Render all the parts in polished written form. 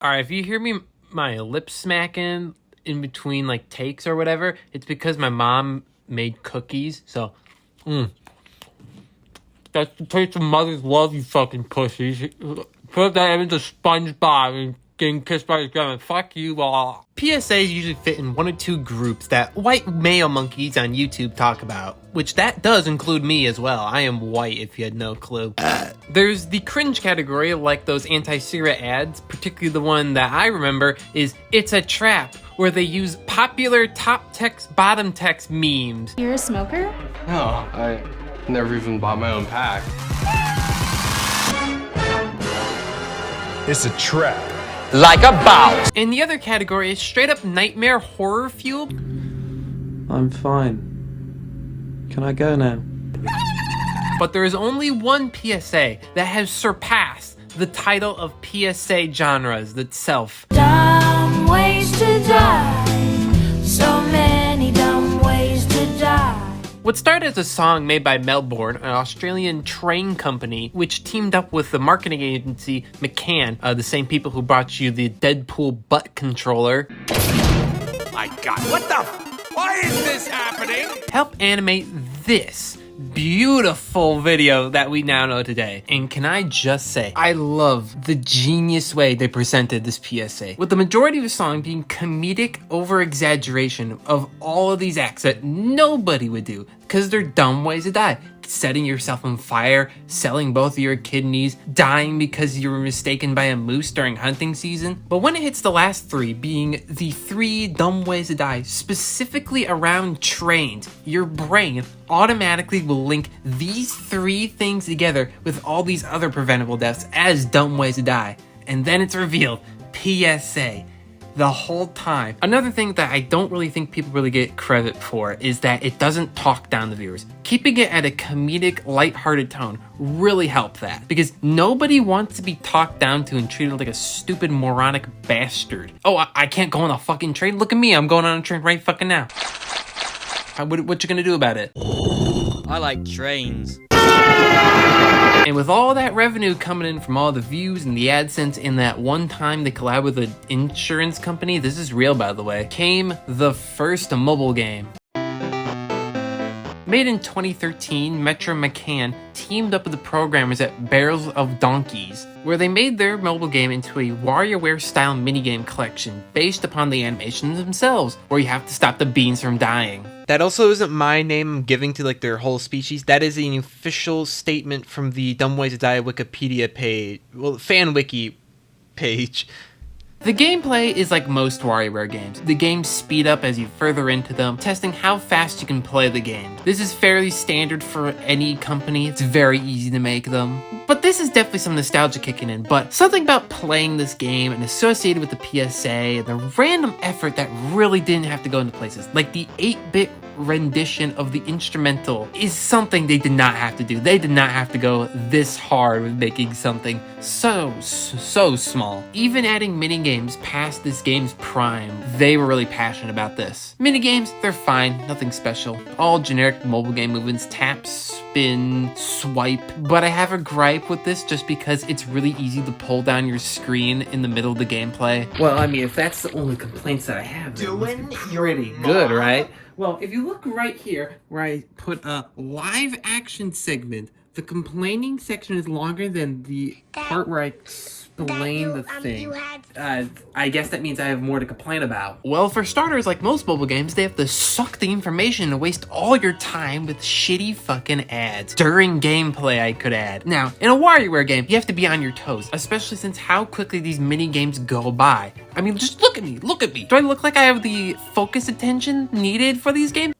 Alright, if you hear me, my lips smacking in between like takes or whatever, it's because my mom made cookies. So, that's the taste of mother's love, you fucking pussies. Put that into SpongeBob and getting kissed by his grandma. Fuck you all. PSAs usually fit in one or two groups that white male monkeys on YouTube talk about, which that does include me as well. I am white if you had no clue. There's the cringe category, like those anti-cigarette ads, particularly the one that I remember is It's a Trap, where they use popular top text, bottom text memes. You're a smoker? No, I never even bought my own pack. It's a trap. Like a bow. And the other category is straight up nightmare horror fuel. I'm fine. Can I go now? But there is only one PSA that has surpassed the title of PSA genres itself. Dumb ways to die. So many dumb ways to die. What started as a song made by Melbourne, an Australian train company, which teamed up with the marketing agency McCann, the same people who brought you the Deadpool butt controller. My God, what the why is this happening? Help animate this beautiful video that we now know today. And can I just say, I love the genius way they presented this PSA, with the majority of the song being comedic over-exaggeration of all of these acts that nobody would do, because they're dumb ways to die. Setting yourself on fire, selling both of your kidneys, dying because you were mistaken by a moose during hunting season. But when it hits the last three, being the 3 dumb ways to die, specifically around trains, your brain automatically will link these 3 things together with all these other preventable deaths as dumb ways to die. And then it's revealed, PSA. The whole time. Another thing that I don't really think people really get credit for is that it doesn't talk down the viewers. Keeping it at a comedic, lighthearted tone really helped that, because nobody wants to be talked down to and treated like a stupid moronic bastard. Oh, I can't go on a fucking train? Look at me, I'm going on a train right fucking now. What you gonna do about it? I like trains. And with all that revenue coming in from all the views and the AdSense in that one time they collabed with an insurance company, this is real by the way, came the first mobile game. Made in 2013, Metro McCann teamed up with the programmers at Barrels of Donkeys, where they made their mobile game into a WarioWare-style minigame collection based upon the animations themselves, where you have to stop the beans from dying. That also isn't my name I'm giving to like their whole species. That is an official statement from the Dumb Ways to Die Wikipedia page, well, fan wiki page. The gameplay is like most WarioWare games. The games speed up as you further into them, testing how fast you can play the game. This is fairly standard for any company. It's very easy to make them. But this is definitely some nostalgia kicking in, but something about playing this game and associated with the PSA and the random effort that really didn't have to go into places, like the 8-bit rendition of the instrumental, is something they did not have to do. They did not have to go this hard with making something so small. Even adding minigames past this game's prime, they were really passionate about this. Minigames, they're fine, nothing special. All generic mobile game movements, tap, spin, swipe. But I have a gripe with this just because it's really easy to pull down your screen in the middle of the gameplay. Well, I mean, if that's the only complaints that I have, then it's pretty good, right? Well, if you look right here, where I put a live action segment, the complaining section is longer than the part where I explain the thing. I guess that means I have more to complain about. Well, for starters, like most mobile games, they have to suck the information and waste all your time with shitty fucking ads. During gameplay, I could add. Now, in a WarioWare game, you have to be on your toes, especially since how quickly these mini games go by. I mean, just look at me, look at me. Do I look like I have the focus attention needed for these games?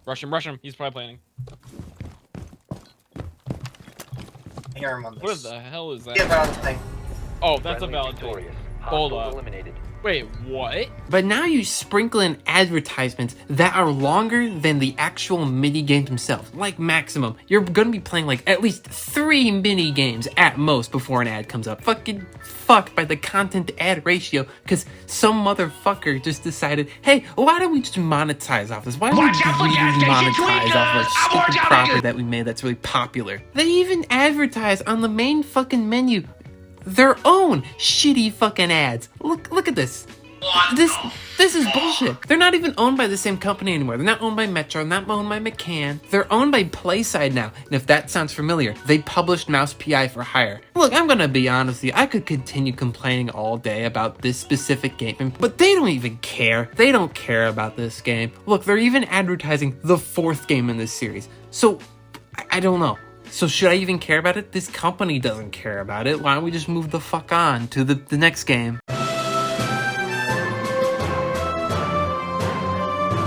Rush him, he's probably planning. I hear him on this. What the hell is that? Yeah, they're on the thing. Oh, that's a valid thing. Hold up. Wait, what? But now you sprinkle in advertisements that are longer than the actual mini games themselves. Like maximum, you're gonna be playing like at least 3 mini games at most before an ad comes up. Fucking fucked by the content to ad ratio, because some motherfucker just decided, hey, why don't we just monetize off this? Why don't we just monetize off our stupid property that we made that's really popular? They even advertise on the main fucking menu their own shitty fucking ads. Look at this. This is bullshit. They're not even owned by the same company anymore. They're not owned by Metro, not owned by McCann. They're owned by PlaySide now. And if that sounds familiar, they published Mouse PI for hire. Look, I'm gonna be honest with you. I could continue complaining all day about this specific game, but they don't even care. They don't care about this game. Look, they're even advertising the 4th game in this series. So, I don't know. So should I even care about it? This company doesn't care about it. Why don't we just move the fuck on to the next game?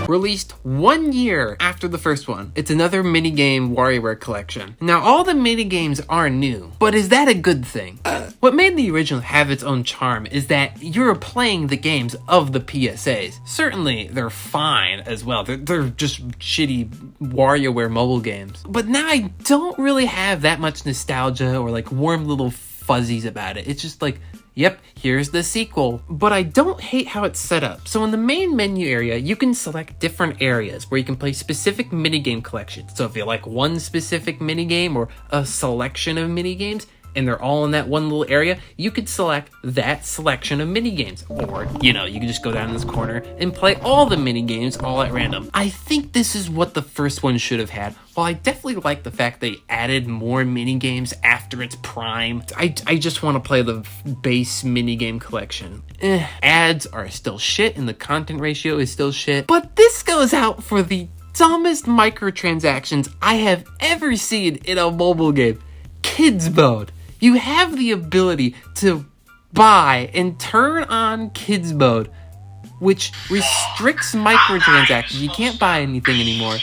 Released 1 year after the first one. It's another minigame WarioWare collection. Now, all the minigames are new, but is that a good thing? What made the original have its own charm is that you're playing the games of the PSAs. Certainly, they're fine as well. They're just shitty WarioWare mobile games. But now I don't really have that much nostalgia or like warm little fuzzies about it. It's just like, yep, here's the sequel. But I don't hate how it's set up. So in the main menu area, you can select different areas where you can play specific minigame collections. So if you like one specific minigame or a selection of minigames, and they're all in that one little area, you could select that selection of minigames. Or, you know, you can just go down in this corner and play all the minigames all at random. I think this is what the first one should have had. While I definitely like the fact they added more minigames after its prime, I just want to play the base minigame collection. Ads are still shit and the content ratio is still shit. But this goes out for the dumbest microtransactions I have ever seen in a mobile game. Kids mode. You have the ability to buy and turn on kids mode, which restricts microtransactions. You can't buy anything anymore.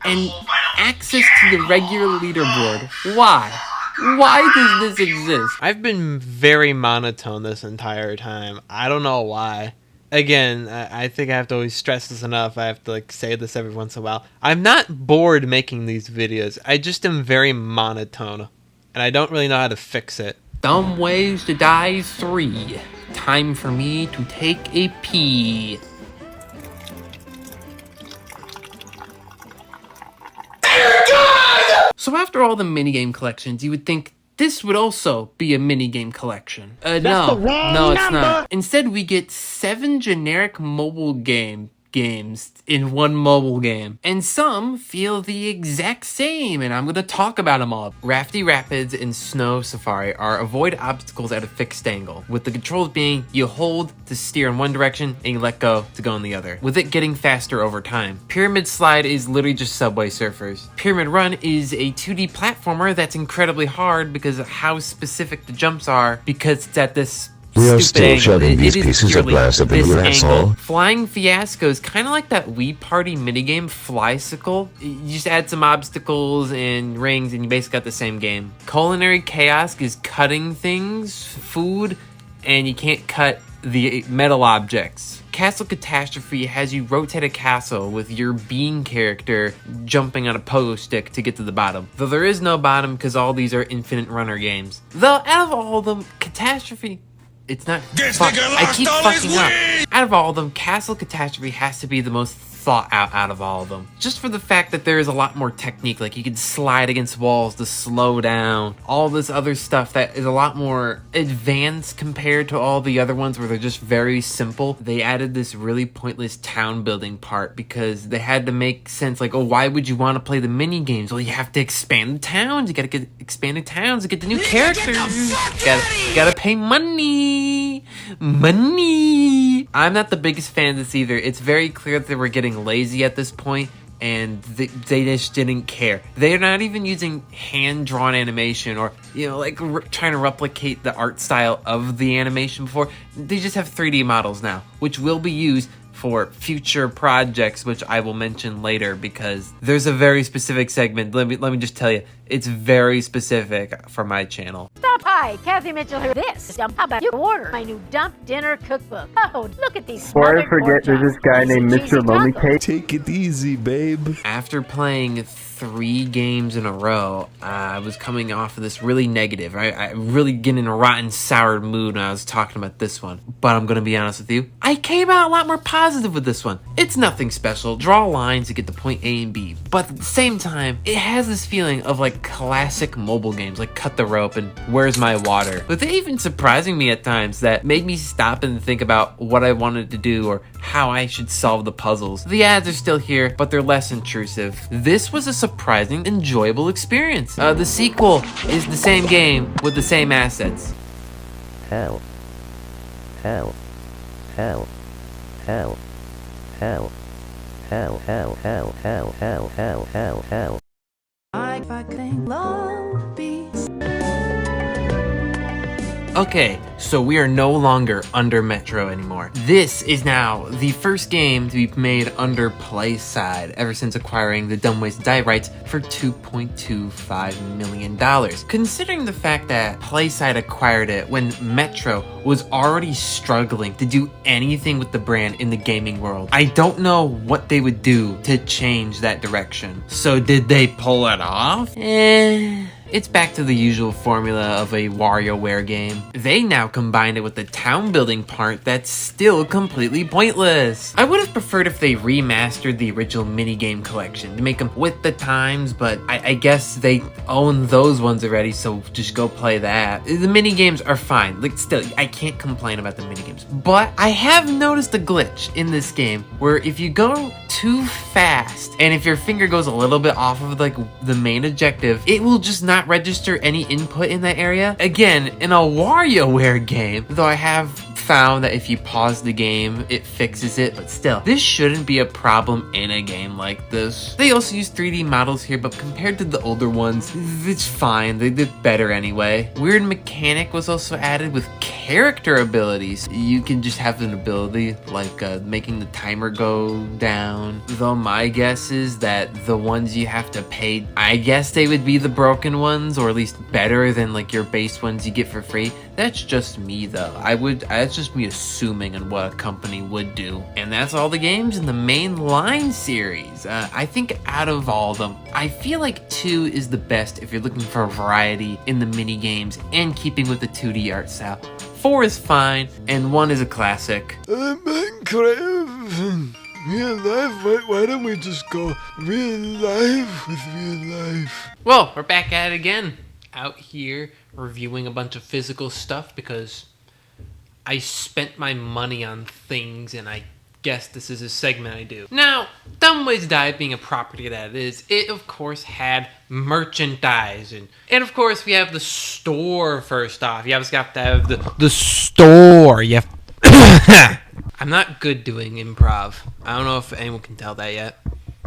And access to the regular leaderboard. Why? Why does this exist? I've been very monotone this entire time. I don't know why. Again, I think I have to always stress this enough. I have to like say this every once in a while. I'm not bored making these videos. I just am very monotone. And I don't really know how to fix it. Dumb Ways to Die 3. Time for me to take a pee. So after all the minigame collections, you would think this would also be a minigame collection. No, it's not. Instead, we get 7 generic mobile games in one mobile game. And some feel the exact same, and I'm gonna talk about them all. Rafty Rapids and Snow Safari are avoid obstacles at a fixed angle, with the controls being you hold to steer in one direction and you let go to go in the other, with it getting faster over time. Pyramid Slide is literally just Subway Surfers. Pyramid Run is a 2D platformer that's incredibly hard because of how specific the jumps are, because it's at this We are still shoving these pieces of glass up in your asshole. Flying Fiasco is kind of like that Wii Party minigame Flysicle. You just add some obstacles and rings and you basically got the same game. Culinary Chaos is cutting things, food, and you can't cut the metal objects. Castle Catastrophe has you rotate a castle with your bean character jumping on a pogo stick to get to the bottom. Though there is no bottom because all these are infinite runner games. Though out of all of them, Catastrophe... It's not. I keep fucking up. Out of all of them, Castle Catastrophe has to be the most thought out of all of them. Just for the fact that there is a lot more technique, like you can slide against walls to slow down, all this other stuff that is a lot more advanced compared to all the other ones where they're just very simple. They added this really pointless town building part because they had to make sense, like, oh, why would you want to play the mini games? Well, you have to expand the towns. You gotta get expanded towns to get the new characters. Gotta pay money. I'm not the biggest fan of this either. It's very clear that they were getting lazy at this point and they just didn't care. They're not even using hand-drawn animation or, you know, like trying to replicate the art style of the animation before. They just have 3D models now, which will be used for future projects, which I will mention later because there's a very specific segment. Let me just tell you, it's very specific for my channel. Stop! Hi, Kathy Mitchell here. This how about you order my new dump dinner cookbook? Oh, look at these. Before I forget, there's this guy named Mr. Lonely Cake. Take it easy, babe. After playing 3 games in a row, I was coming off of this really negative. I really get in a rotten, sour mood when I was talking about this one. But I'm gonna be honest with you, I came out a lot more positive with this one. It's nothing special. Draw lines to get to point A and B. But at the same time, it has this feeling of like classic mobile games, like Cut the Rope and Where's My Water. With it even surprising me at times that made me stop and think about what I wanted to do or how I should solve the puzzles. The ads are still here, but they're less intrusive. This was a surprising, enjoyable experience. The sequel is the same game with the same assets. Hell. Hell. Hell. Hell. Hell. Hell. Hell. Hell. Hell. Hell. Hell. Hell. Hell. I fucking love beats. Okay, so we are no longer under Metro anymore. This is now the first game to be made under PlaySide ever since acquiring the Dumb Ways to Die rights for $2.25 million. Considering the fact that PlaySide acquired it when Metro was already struggling to do anything with the brand in the gaming world, I don't know what they would do to change that direction. So did they pull it off? It's back to the usual formula of a WarioWare game. They now combined it with the town building part that's still completely pointless. I would have preferred if they remastered the original minigame collection to make them with the times, but I guess they own those ones already, so just go play that. The minigames are fine. Like, still, I can't complain about the minigames. But I have noticed a glitch in this game where if you go too fast and if your finger goes a little bit off of like the main objective, it will just not register any input in that area. Again, in a WarioWare game, though I have found that if you pause the game, it fixes it, but still, this shouldn't be a problem in a game like this. They also use 3D models here, but compared to the older ones, it's fine. They did better anyway. Weird mechanic was also added with character abilities. You can just have an ability like making the timer go down, though my guess is that the ones you have to pay, I guess they would be the broken ones, or at least better than like your base ones you get for free. That's just me though. That's just me assuming on what a company would do. And that's all the games in the main line series. I think out of all of them, I feel like 2 is the best if you're looking for variety in the mini games and keeping with the 2D art style. 4 is fine, and 1 is a classic. Minecraft. Real life? Why don't we just go real life with real life? Well, we're back at it again. Out here reviewing a bunch of physical stuff because I spent my money on things and I guess this is a segment I do. Now, Dumb Ways to Die being a property that it is, it of course had merchandise. And of course we have the store first off. You obviously have to have the store. You have I'm not good doing improv. I don't know if anyone can tell that yet.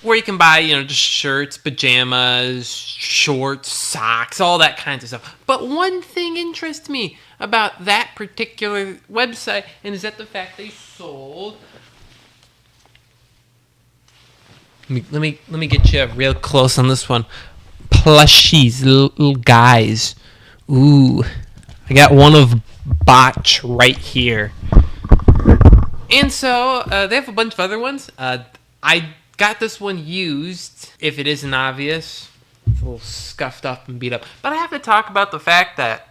Where you can buy, just shirts, pajamas, shorts, socks, all that kinds of stuff. But one thing interests me about that particular website, and is that the fact they sold... Let me get you real close on this one. Plushies, little guys. Ooh, I got one of Botch right here. And so, they have a bunch of other ones. I got this one used, if it isn't obvious. It's a little scuffed up and beat up. But I have to talk about the fact that,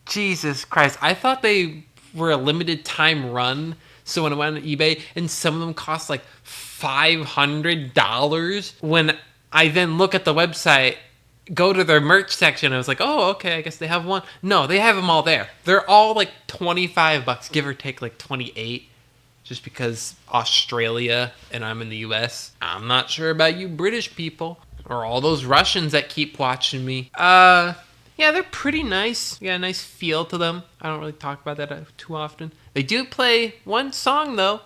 Jesus Christ, I thought they were a limited time run. So when I went on eBay, and some of them cost like $500, when I then look at the website, go to their merch section, I was like, oh, okay, I guess they have one. No, they have them all there. They're all like $25, give or take like 28. Just because Australia and I'm in the US. I'm not sure about you British people or all those Russians that keep watching me. Yeah, they're pretty nice. Yeah, a nice feel to them. I don't really talk about that too often. They do play one song though.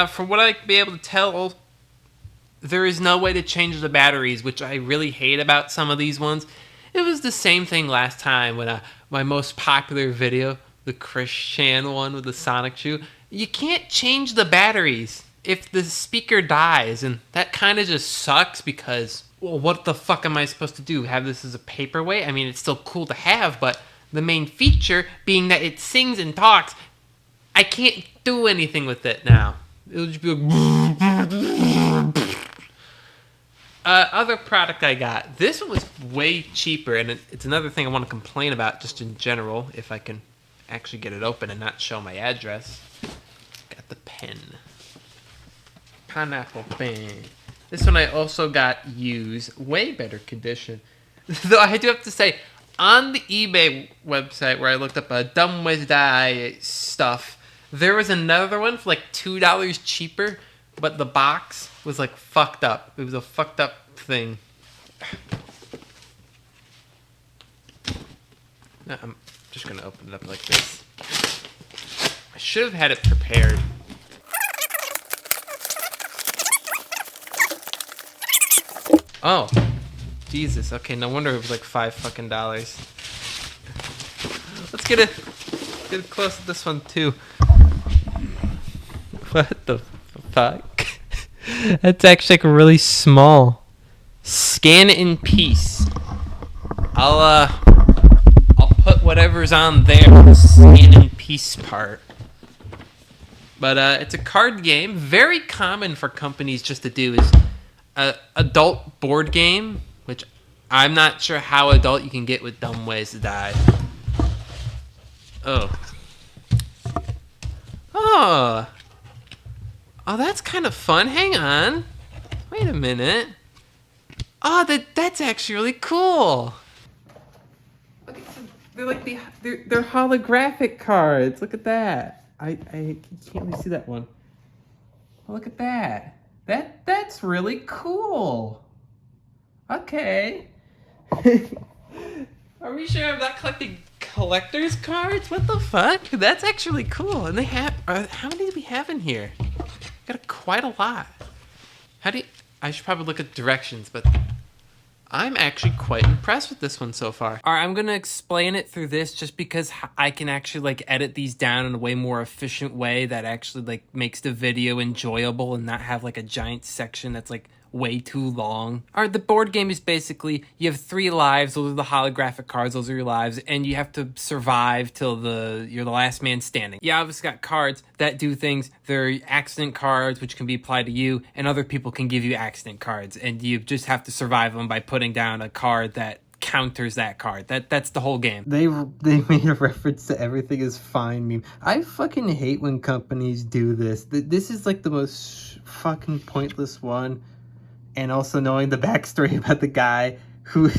From what I can be able to tell, there is no way to change the batteries, which I really hate about some of these ones. It was the same thing last time when my most popular video, the Christian one with the Sonic shoe, you can't change the batteries if the speaker dies, and that kind of just sucks because, well, what the fuck am I supposed to do? Have this as a paperweight? I mean, it's still cool to have, but The main feature being that it sings and talks. I can't do anything with it now. It'll just be like... Other product I got. This one was way cheaper, and it's another thing I want to complain about just in general, if I can actually get it open and not show my address. Got the pen. Pineapple pen. This one I also got used. Way better condition. Though I do have to say, on the eBay website where I looked up Dumb Ways Die stuff, there was another one for like $2 cheaper, but the box was like fucked up. It was a fucked up thing. No, I'm just gonna open it up like this. I should have had it prepared. Oh, Jesus. Okay, no wonder it was like $5 fucking. Let's get a close at this one too. What the fuck? That's actually like really small. Scan in peace. I'll put whatever's on there for the scan in peace part. But it's a card game. Very common for companies just to do is adult board game, which I'm not sure how adult you can get with Dumb Ways to Die. Oh, that's kind of fun. Hang on. Wait a minute. Oh, that's actually really cool. Look at they're like they're holographic cards. Look at that. I can't really see that one. Oh, look at that. That's really cool. Okay. Are we sure I'm not collecting collector's cards? What the fuck? That's actually cool. And they have how many do we have in here? Got quite a lot. I should probably look at directions, but I'm actually quite impressed with this one so far. All right, I'm gonna explain it through this just because I can actually like edit these down in a way more efficient way that actually like makes the video enjoyable and not have like a giant section that's like way too long. All right, the board game is basically you have 3 lives. Those are the holographic cards. Those are your lives, and you have to survive till you're the last man standing. You obviously got cards that do things. They're accident cards, which can be applied to you, and other people can give you accident cards, and you just have to survive them by putting down a card that counters that card. That's the whole game. They made a reference to everything is fine meme. I fucking hate when companies do this. This is like the most fucking pointless one. And also knowing the backstory about the guy who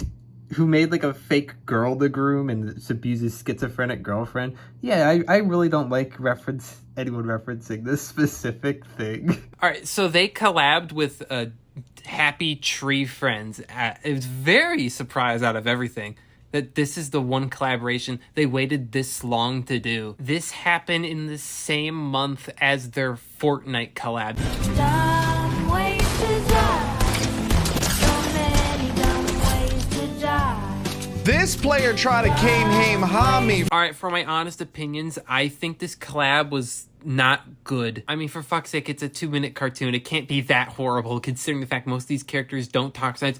made like a fake girl to groom and abuses schizophrenic girlfriend. Yeah, I really don't like anyone referencing this specific thing. All right, so they collabed with Happy Tree Friends. It was very surprised out of everything that this is the one collaboration they waited this long to do. This happened in the same month as their Fortnite collab. Dumb ways to die. This player tried to came hame homie. All right, for my honest opinions, I think this collab was not good. I mean, for fuck's sake, it's a 2-minute cartoon. It can't be that horrible, considering the fact most of these characters don't talk signs.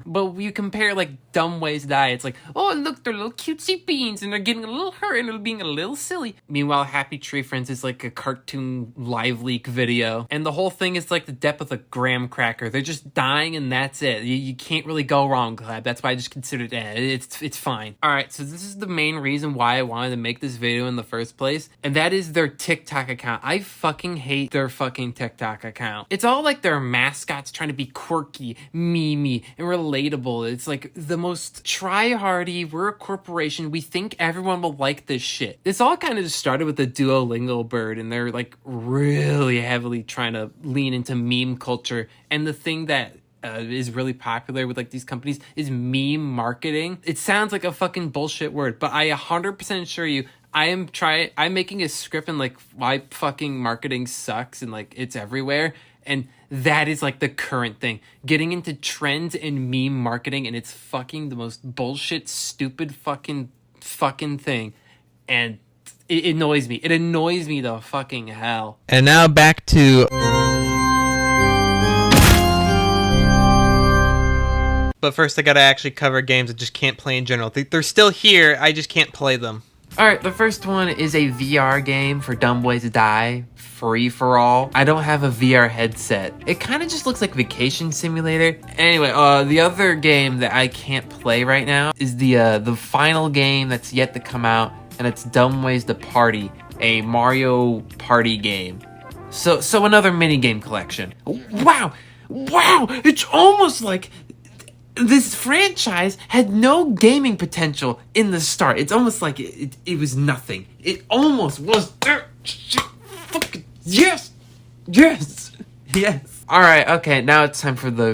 But you compare, like, Dumb Ways Die, it's like, oh, look, they're little cutesy beans, and they're getting a little hurt, and they're being a little silly. Meanwhile, Happy Tree Friends is like a cartoon live leak video, and the whole thing is like the depth of a graham cracker. They're just dying, and that's it. You can't really go wrong, collab. That's why I just considered it's fine. All right, so this is the main reason why I wanted to make this video in the first place, and that is their TikTok account. I fucking hate their fucking TikTok account. It's all like their mascots trying to be quirky, memey, and relatable. It's like the most try-hardy, we're a corporation, we think everyone will like this shit. This all kind of just started with the Duolingo bird, and they're like really heavily trying to lean into meme culture, and the thing that is really popular with like these companies is meme marketing. It sounds like a fucking bullshit word, but I 100% assure you I'm making a script and like why fucking marketing sucks and like it's everywhere, and that is like the current thing. Getting into trends and meme marketing, and it's fucking the most bullshit, stupid fucking thing, and it annoys me. It annoys me the fucking hell. And now back to But first I gotta actually cover games I just can't play in general. They're still here, I just can't play them. Alright, the first one is a VR game for dumb ways to die, free for all. I don't have a VR headset. It kind of just looks like Vacation Simulator. Anyway, the other game that I can't play right now is the final game that's yet to come out, and it's Dumb Ways to Party, a Mario Party game. So another minigame collection. Wow! Wow! It's almost like this franchise had no gaming potential in the start. It's almost like it was nothing. It almost was there. Fucking yes! Yes! Yes! Alright, okay, now it's time for the...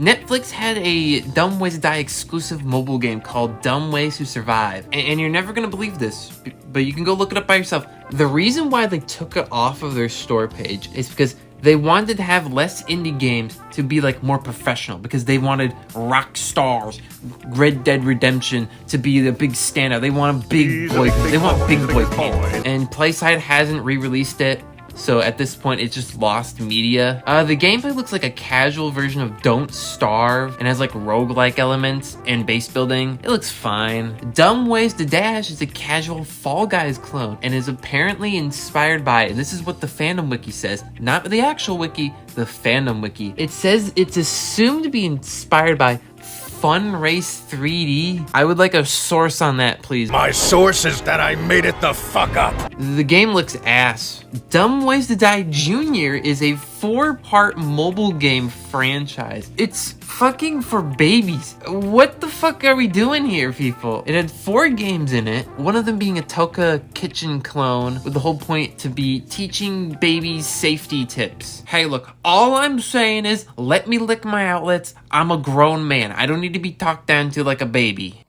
Netflix had a Dumb Ways to Die exclusive mobile game called Dumb Ways to Survive. And you're never gonna believe this, but you can go look it up by yourself. The reason why they took it off of their store page is because they wanted to have less indie games to be like more professional, because they wanted Rockstar's Red Dead Redemption to be the big standout. They want a big boy games. And PlaySide hasn't re-released it. So at this point, it's just lost media. The gameplay looks like a casual version of Don't Starve and has like roguelike elements and base building. It looks fine. Dumb Ways to Dash is a casual Fall Guys clone and is apparently inspired by, and this is what the fandom wiki says, not the actual wiki, the fandom wiki. It says it's assumed to be inspired by Fun Race 3D. I would like a source on that, please. My source is that I made it the fuck up. The game looks ass. Dumb Ways to Die Jr. is a 4-part mobile game franchise. It's fucking for babies. What the fuck are we doing here, people? It had 4 games in it, one of them being a Toka kitchen clone, with the whole point to be teaching babies safety tips. Hey, look, all I'm saying is let me lick my outlets. I'm a grown man. I don't need to be talked down to like a baby.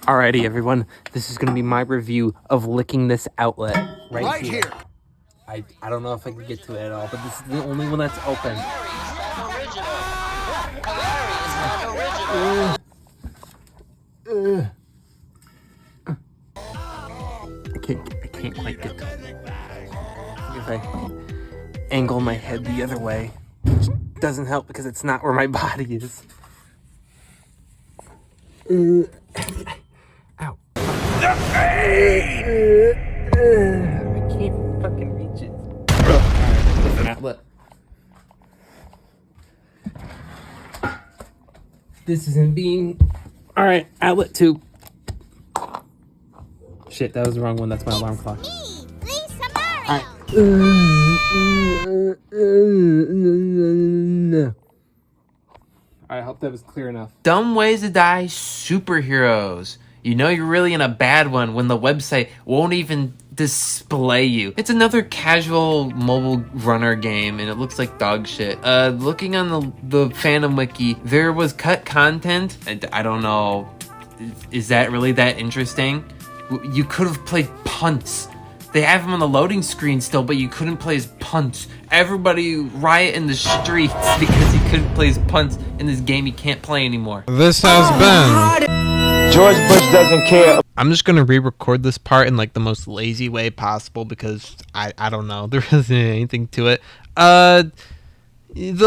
Alrighty, everyone. This is gonna be my review of licking this outlet right here. I don't know if I can get to it at all, but this is the only one that's open. I can't quite get to it. If I angle my head the other way, which doesn't help because it's not where my body is. Ow. I can't fucking reach it. Alright, an outlet. This isn't being... Alright, outlet 2. Shit, that was the wrong one. That's my alarm clock. Alright. I hope that was clear enough. Dumb Ways to Die Superheroes. You know you're really in a bad one when the website won't even display you. It's another casual mobile runner game, and it looks like dog shit. Looking on the fandom wiki, there was cut content, and I don't know, is that really that interesting? You could have played punts. They have him on the loading screen still, but you couldn't play his punts. Everybody riot in the streets because he couldn't play his punts in this game he can't play anymore. This has been... George Bush doesn't care. I'm just gonna re-record this part in like the most lazy way possible because I don't know, there isn't anything to it. The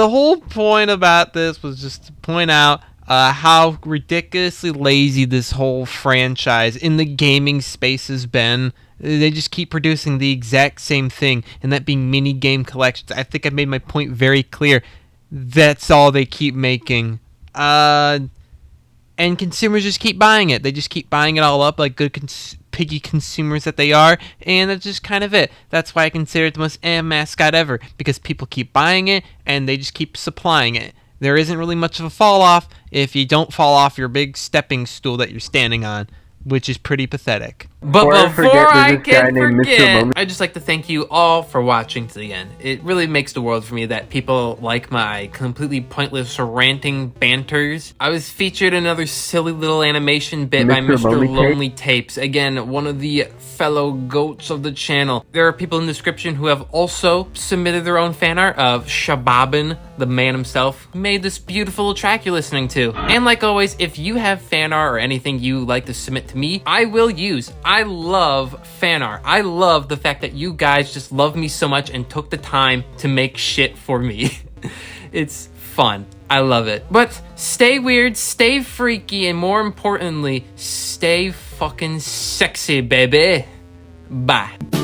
whole point about this was just to point out how ridiculously lazy this whole franchise in the gaming space has been. They just keep producing the exact same thing, and that being mini game collections. I think I made my point very clear. That's all they keep making. And consumers just keep buying it. They just keep buying it all up like good piggy consumers that they are, and that's just kind of it. That's why I consider it the most Mascot ever, because people keep buying it, and they just keep supplying it. There isn't really much of a fall off if you don't fall off your big stepping stool that you're standing on, which is pretty pathetic. But before I can forget, I'd just like to thank you all for watching to the end. It really makes the world for me that people like my completely pointless ranting banters. I was featured in another silly little animation bit by Mr. Lonely Tapes. Again, one of the fellow goats of the channel. There are people in the description who have also submitted their own fan art of Shababin, the man himself, who made this beautiful track you're listening to. And like always, if you have fan art or anything you like to submit to me, I will use. I love fan art. I love the fact that you guys just love me so much and took the time to make shit for me. It's fun. I love it. But stay weird, stay freaky, and more importantly, stay fucking sexy, baby. Bye.